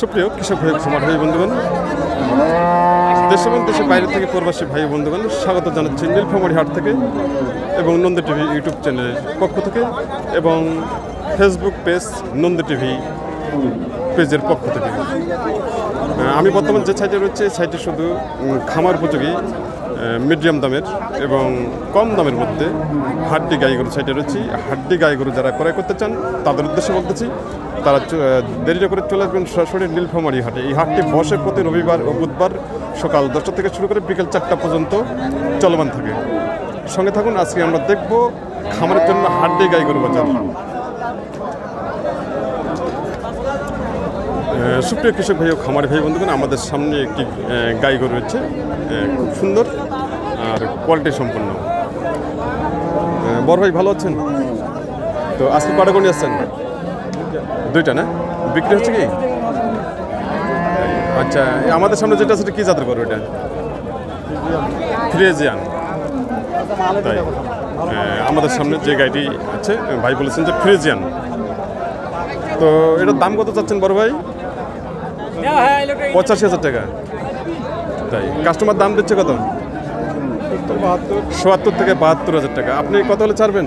সুপ্রিয় কৃষক ভাই খামার ভাই বন্ধুগণ, দেশ এবং দেশের বাইরে থেকে প্রবাসী ভাই বন্ধুগণ, স্বাগত জানাচ্ছি নীলফামারী হাট থেকে এবং নন্দী টিভি ইউটিউব চ্যানেলের পক্ষ থেকে এবং ফেসবুক পেজ নন্দী টিভি পেজের পক্ষ থেকে। আমি বর্তমান যে সাইটে রয়েছে সাইটে শুধু খামার উপযোগী মিডিয়াম দামের এবং কম দামের মধ্যে হাড্ডি গাই গরু সাইটে রয়েছে। হাড্ডি গাই গরু যারা ক্রয় করতে চান তাদের উদ্দেশ্যে বলতেছি, তারা দেরি করে চলে আসবেন সরাসরি নীলফামারী হাটে। এই হাটটি বসে প্রতি রবিবার ও বুধবার সকাল 10টা থেকে শুরু করে বিকেল 4টা পর্যন্ত চলমান থাকে। সঙ্গে থাকুন, আজকে আমরা দেখব খামারের জন্য হাড্ডি গাই গরু বাজার। সুপ্রিয় কৃষক ভাই ও খামারি ভাই বন্ধুগণ, আমাদের সামনে একটি গাই গরু রয়েছে, খুব সুন্দর আর কোয়ালিটি সম্পন্ন। বড় ভাই ভালো আছেন তো? আজকে কটা গরু নিয়ে আসছেন? দুইটা না? বিক্রি হচ্ছে কি? আচ্ছা, আমাদের সামনে যেটা আছে কি জাতের গরু? এটা ফ্রিজিয়ান। তাই আমাদের সামনে যে গাড়িটি আছে ভাই বলেছেন যে ফ্রিজিয়ান। তো এটার দাম কত চাচ্ছেন বড় ভাই? 85,000 টাকা। তাই কাস্টমার দাম দিচ্ছে কত? ৭০ থেকে ৭২,000 টাকা। আপনি কত হলে ছাড়বেন?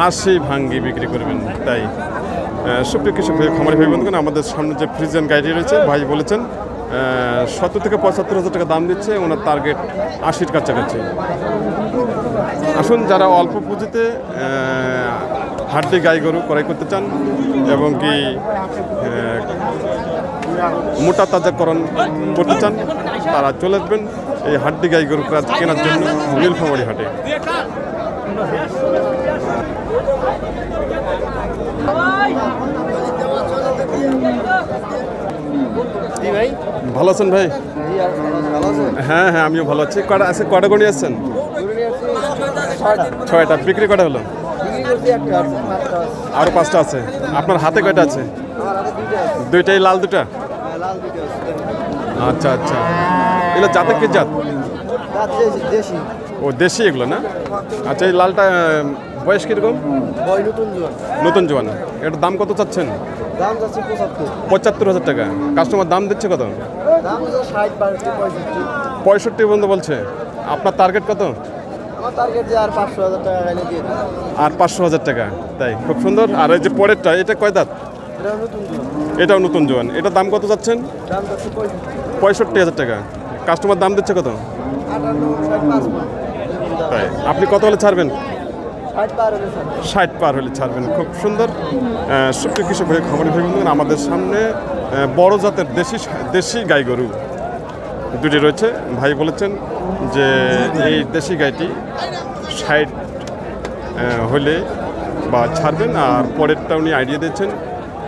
৮০ ভাঙ্গি বিক্রি করবেন। তাই সুপ্রিয় কৃষক ভাই খামারি ভাই বন্ধুগণ, আমাদের সামনে যে ফ্রিজিয়ান গাড়ি রয়েছে ভাই বলেছেন ৭০ থেকে ৭৫,000 টাকা দাম দিচ্ছে, ওনার টার্গেট ৮০-র কাছাকাছি। আসুন, যারা অল্প পুঁজিতে হাড্ডি গাই গরু ক্রয় করতে চান এবং কি মোটা তাজাকরণ করতে চান, তারা চলে আসবেন এই হাড্ডি গাই গরু কেনার জন্য নীলফামারী হাটে। ভালো আছেন ভাই? হ্যাঁ হ্যাঁ, আমিও ভালো আছি। কটা গরু নিয়ে আসছেন? 6টা। বিক্রি কটা হলো? আরো 5টা আছে। আপনার হাতে কয়টা আছে? দুইটাই লাল? দুটা? আচ্ছা আচ্ছা, এগুলো জাতে কি জাত? ও দেশি এগুলো না? আচ্ছা, এই লালটা বয়স কিরকম? নতুন জোয়ান। এটার দাম কত চাচ্ছেন? ৭৫,000 টাকা। কাস্টমার দাম দিচ্ছে কত? 65 পর্যন্ত বলছে। আপনার টার্গেট কত? আর 500,000 টাকা। তাই, খুব সুন্দর। আর এই যে পরেরটা, এটা কয় দাঁত? এটাও নতুন জোয়ান। এটার দাম কত চাচ্ছেন? 65,000 টাকা। কাস্টমার দাম দিচ্ছে কত? তাই, আপনি কত হলে ছাড়বেন? 60 পার হলে ছাড়বেন। খুব সুন্দর। সুপ্রিয় কৃষক ভাই খামারি ভাই বন্ধুগণ, আমাদের সামনে বড় জাতের দেশি গাই গরু দুটি রয়েছে। ভাই বলেছেন যে এই দেশি গাইটি 60 হলে বা ছাড়বেন, আর পরেরটা উনি আইডিয়া দিচ্ছেন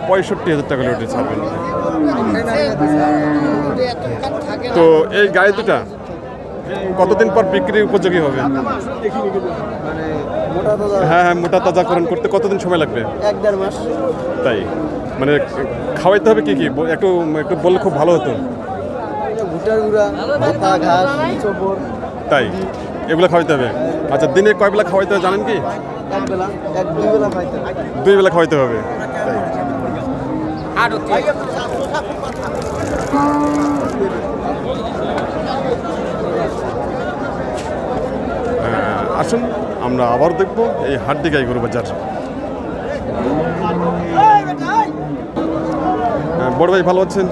65,000 টাকা হলে ওটি ছাড়বেন। তো এই গাই দুটা কতদিন পর বিক্রির উপযোগী হবে? হ্যাঁ হ্যাঁ, মোটা তাজাকরণ করতে কতদিন সময় লাগবে? 1-1.5 মাস। তাই, মানে খাওয়াইতে হবে কি কি একটু একটু বললে খুব ভালো হতো। ভুট্টার গুঁড়া, ভাতা, ঘাস, চোপড়। তাই, এগুলো খাওয়াইতে হবে। আচ্ছা, দিনে কয় বেলা খাওয়াইতে হবে জানেন কি? 1 বেলা, 2 বেলা খাইতে হবে। 2 বেলা খাওয়াইতে হবে। তাই, আসুন আমরা আবার দেখব এই হাড্ডি গাই গরু বাজার। বড় ভাই ভালো আছেন?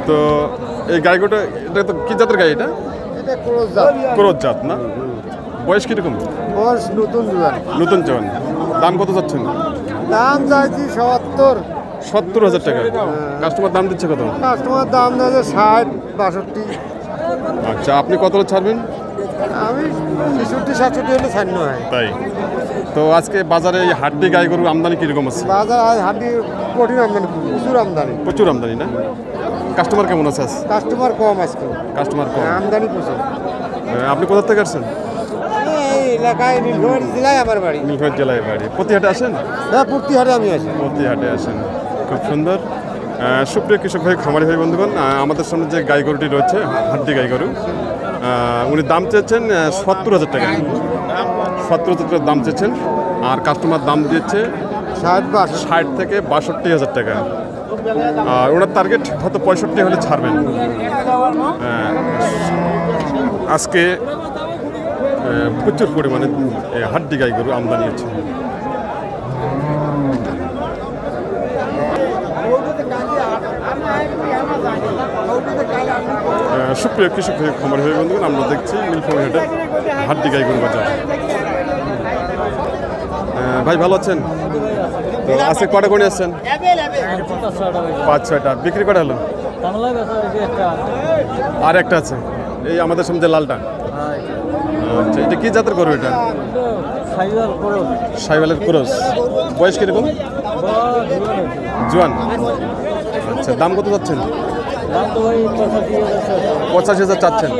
তো এই গাই গরুটা, এটা তো কি জাতের গাই? এটা ক্রস জাত না? বয়স কিরকম? বয়স নতুন জোয়ান। নতুন জোয়ান। দাম কত চাচ্ছেন? দাম চাইছি 70,000 টাকা। কাস্টমার দাম দিচ্ছে কত? কাস্টমার দাম দিচ্ছে 60-62। আচ্ছা, আপনি কত হলে ছাড়বেন? আমি 66-67 হলে ছাড়নো হয়। তাই, তো আজকে বাজারে এই হাড্ডি গাই গরুর আমদানি কিরকম আছে? বাজার আজ হাড্ডি কঠিন আমদানি, প্রচুর আমদানি। প্রচুর আমদানি না? কাস্টমার কেমন আছে? কাস্টমার কম আজকে। কাস্টমার কম, আমদানি প্রচুর। আপনি কোথা থেকে আসছেন? এই এলাকায় নীলফামারী জেলায় আমার বাড়ি। নীলফামারী জেলায় বাড়ি। প্রতি হাটে আসেন? হ্যাঁ, প্রতি হাটে আমি আসি। প্রতি হাটে আসেন, খুব সুন্দর। সুপ্রিয় কৃষক ভাই খামারি ভাই বন্ধুগণ, আমাদের সামনে যে গাই গরুটি রয়েছে হাড্ডি গাই গরু, উনি দাম চেয়েছেন 70,000 টাকা, 70,000 টাকা দাম চেয়েছেন। আর কাস্টমার দাম দিয়েছে 60 থেকে 62,000 টাকা। আর ওনার টার্গেট হয়তো 65 হলে ছাড়বেন। আজকে প্রচুর পরিমাণে হাড্ডি গাই গরু আমদানি হচ্ছে। সুপ্রিয় কৃষক খামার হয়ে বন্ধুগণ, আমরা দেখছি নীলফামারী হাটের হাড্ডি গাই গরু বাজার। ভাই ভালো আছেন? তো আজকে কটা করে আসছেন? 5-6টা। বিক্রি করা হলো? আর একটা আছে, এই আমাদের সামনে লালটা। আচ্ছা, এটা কি জাতের গরু? এটা সাইওয়ালের ক্রস। বয়স কিরকম? জোয়ান। আচ্ছা, দাম কত যাচ্ছেন? 85,000 চাচ্ছেন।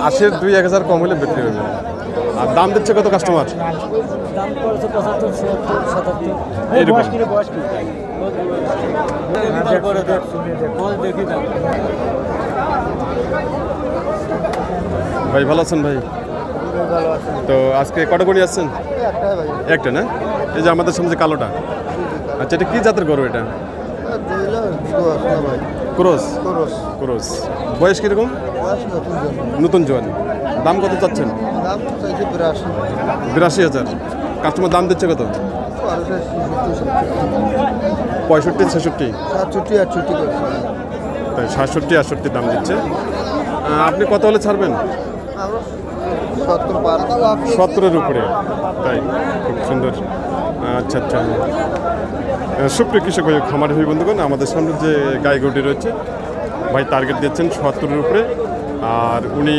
80-র 2-1,000 কম হলে বিক্রি হবে। আর দাম দিচ্ছে কত কাস্টমার? এইরকম। ভাই ভালো আছেন? ভাই তো আজকে কটা করে আসছেন? একটা না? এই যে আমাদের সামনে কালোটা। আচ্ছা, এটা কি জাতের গরু? এটা ক্রস। ক্রস। বয়স কিরকম? নতুন জোয়ান। দাম কত চাচ্ছেন? 82,000। কাস্টমার দাম দিচ্ছে কত? 65-66। তাই 67-68 দাম দিচ্ছে। আপনি কত হলে ছাড়বেন? 70-এর উপরে। তাই, খুব সুন্দর। আচ্ছা আচ্ছা। সুপ্রিয় কৃষক ভাই খামারি ভাই বন্ধুগণ, আমাদের সামনে যে গাই গরুটি রয়েছে, ভাই টার্গেট দিচ্ছেন 70-এর উপরে। আর উনি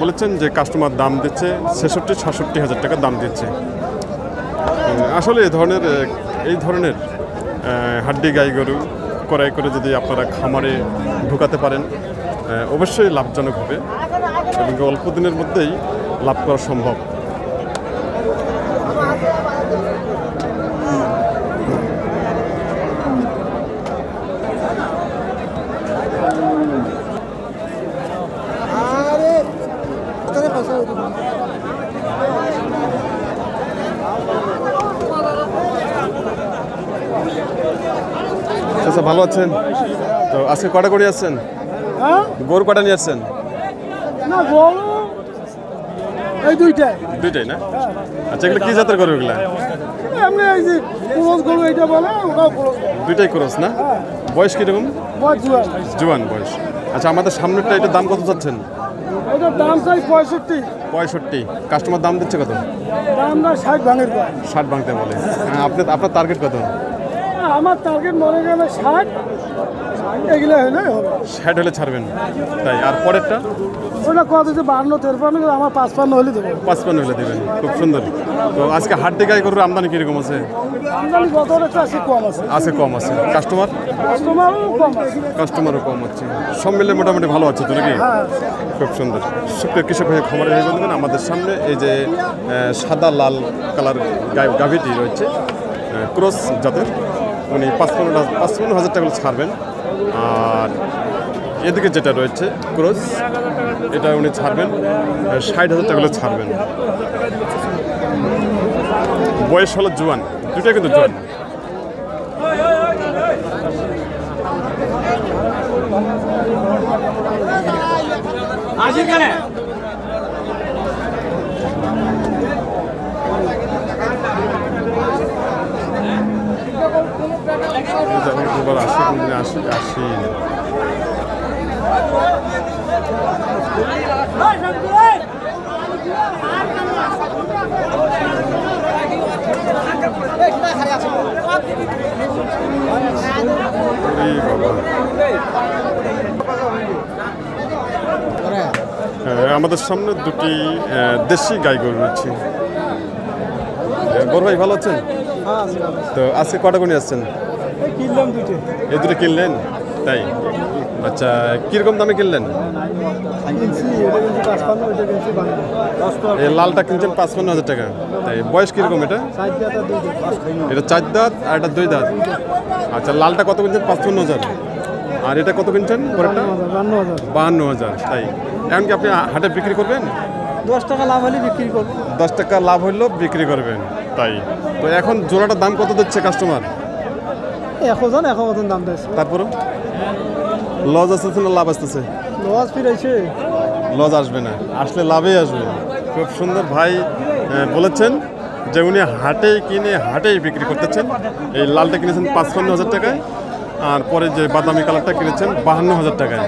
বলেছেন যে কাস্টমার দাম দিচ্ছে 66-67,000 টাকা দাম দিচ্ছে। আসলে এই ধরনের হাড্ডি গাই গরু ক্রয় করে যদি আপনারা খামারে ঢুকাতে পারেন, অবশ্যই লাভজনক হবে এবং অল্প দিনের মধ্যেই লাভ করা সম্ভব। আচ্ছা, ভালো আছেন? তো আজকে কটা করে আসছেন? গরু কটা নিয়ে আসছেন? না, গরু এই দুইটাই না? আচ্ছা, এগুলো কি জাতের গরু? এগুলা এমনি এই যে ক্রস গরু, এইটা বলে ওটাও ক্রস। দুইটাই ক্রস না? বয়স কিরকম? জোয়ান বয়স। আচ্ছা, আমাদের সামনেরটা, এটার দাম কত চাচ্ছেন? এটার দাম চাই 65। কাস্টমার দাম দিচ্ছে কত? দাম না 60 ভাঙের পর। 60 ভাঙতে বলে। আপনার টার্গেট কত? আমার টার্গেট মনে গেলে 60, এগুলো হলে হবে। 60 হলে ছাড়বেন? তাই। আর পরেরটা? ওটা কত যে 52-53, আমার 55 হলে দেবো। 55 হলে দেবেন। খুব সুন্দর। তো আজকে হাড্ডি গাই গরুর আমদানি কিরকম আছে? আমদানি গত একটা আছে, কম আছে। কম আছে। কাস্টমারও কম আছে। সব মিলে মোটামুটি ভালো আছে তো নাকি? খুব সুন্দর। সুপ্রিয় কৃষক ভাই খামারে হয়ে বলবেন, আমাদের সামনে এই যে সাদা লাল কালার গাভীটি রয়েছে, ক্রস জাতের, উনি 55,000 টাকা ছাড়বেন। আর এদিকে যেটা রয়েছে ক্রস, এটা উনি ছাড়বেন 60,000 টাকা ছাড়বেন। বয়স হলো জোয়ান, দুটাই কিন্তু জোয়ান। আসি আমাদের সামনে দুটি দেশি গাই গরু রয়েছে। বড় ভাই ভালো আছেন? তো আজকে কটা গুণে আসছেন? এই দুটো কিনলেন? তাই। আচ্ছা, কিরকম দামে কিনলেন? এই লালটা কিনছেন 55,000 টাকা। তাই। বয়স কিরকম এটা? এটা 4 দাঁত আর এটা 2 দাঁত। আচ্ছা, লালটা কত কিনছেন? 55,000। আর এটা কত কিনছেন পরেরটা? 52,000। তাই এমনকি আপনি হাটে বিক্রি করবেন? 10 টাকা লাভ হলে বিক্রি করবো। 10 টাকা লাভ হইলেও বিক্রি করবেন। তাই তো এখন জোড়াটার দাম কত দিচ্ছে কাস্টমার? 1,000 দাম দিয়েছে। তারপরে লজ আসতেছে না লাভ আসতেছে? লস ফিরেছে। লজ আসবে না, আসলে লাভই আসবে। খুব সুন্দর ভাই বলেছেন যে উনি হাটেই কিনে হাটেই বিক্রি করতেছেন। এই লালটা কিনেছেন 55,000 টাকায়, আর পরে যে বাদামি কালারটা কিনেছেন 52,000 টাকায়।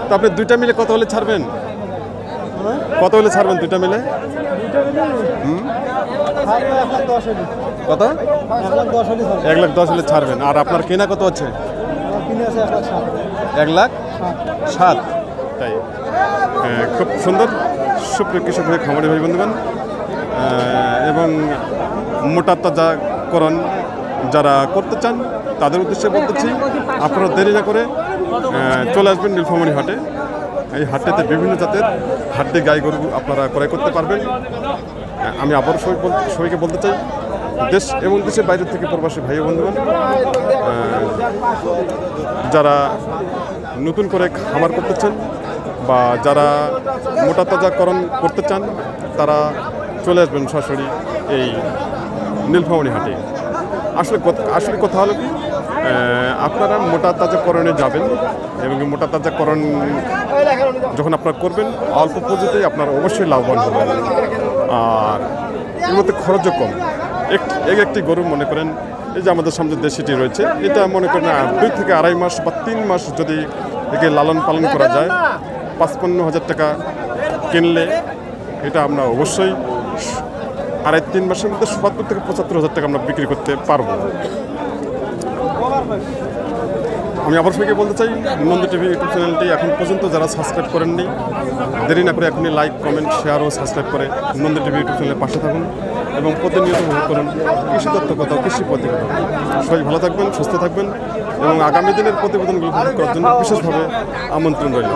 তো আপনি দুইটা মিলে কত হলে ছাড়বেন? কত হলে ছাড়বেন দুইটা মিলে? কত? 1,10,000 হলে ছাড়বেন। আর আপনার কেনা কত আছে? 1,07,000। তাই খুব সুন্দর সুপ্রিয় কৃষক ভাই, খামারি ভাই বন্ধুগণ, এবং মোটা তাজাকরণ যারা করতে চান তাদের উদ্দেশ্যে বলতেছি, আপনারা দেরি না করে চলে আসবেন নীলফামারী হাটে। এই হাটটিতে বিভিন্ন জাতের হাড্ডি গাই গরু আপনারা ক্রয় করতে পারবেন। আমি আবার সবাইকে বলতে চাই, দেশ এবং দেশের বাইরে থেকে প্রবাসী ভাই বন্ধুগণ, যারা নতুন করে খামার করতে চান বা যারা মোটা তাজাকরণ করতে চান তারা চলে আসবেন সরাসরি এই নীলফামারী হাটে। আসলে কথা হলো কি, আপনারা মোটা তাজাকরণে যাবেন এবং মোটা তাজাকরণ যখন আপনারা করবেন অল্প পুঁজিতেই আপনারা অবশ্যই লাভবান হবেন। আর এর মধ্যে খরচও কম। একটি গরু মনে করেন, এই যে আমাদের সামনে দেশিটি রয়েছে, এটা মনে করেন 2 থেকে 2.5 মাস বা 3 মাস যদি একে লালন পালন করা যায়, 55,000 টাকা কিনলে এটা আমরা অবশ্যই 2.5-3 মাসের মধ্যে 70 থেকে 75,000 টাকা আমরা বিক্রি করতে পারবো। আমি আবার সবাইকে বলতে চাই, নন্দী টিভি ইউটিউব চ্যানেলটি এখন পর্যন্ত যারা সাবস্ক্রাইব করেননি, দেরি না করে এখনই লাইক, কমেন্ট, শেয়ার ও সাবস্ক্রাইব করে নন্দী টিভি ইউটিউব চ্যানেলের পাশে থাকুন এবং প্রতিনিয়ত উপভোগ করুন কৃষি তথ্য কথা, কৃষি প্রতিবেদন। সবাই ভালো থাকবেন, সুস্থ থাকবেন এবং আগামী দিনের প্রতিবেদনগুলো উপভোগ করার জন্য বিশেষভাবে আমন্ত্রণ রইল।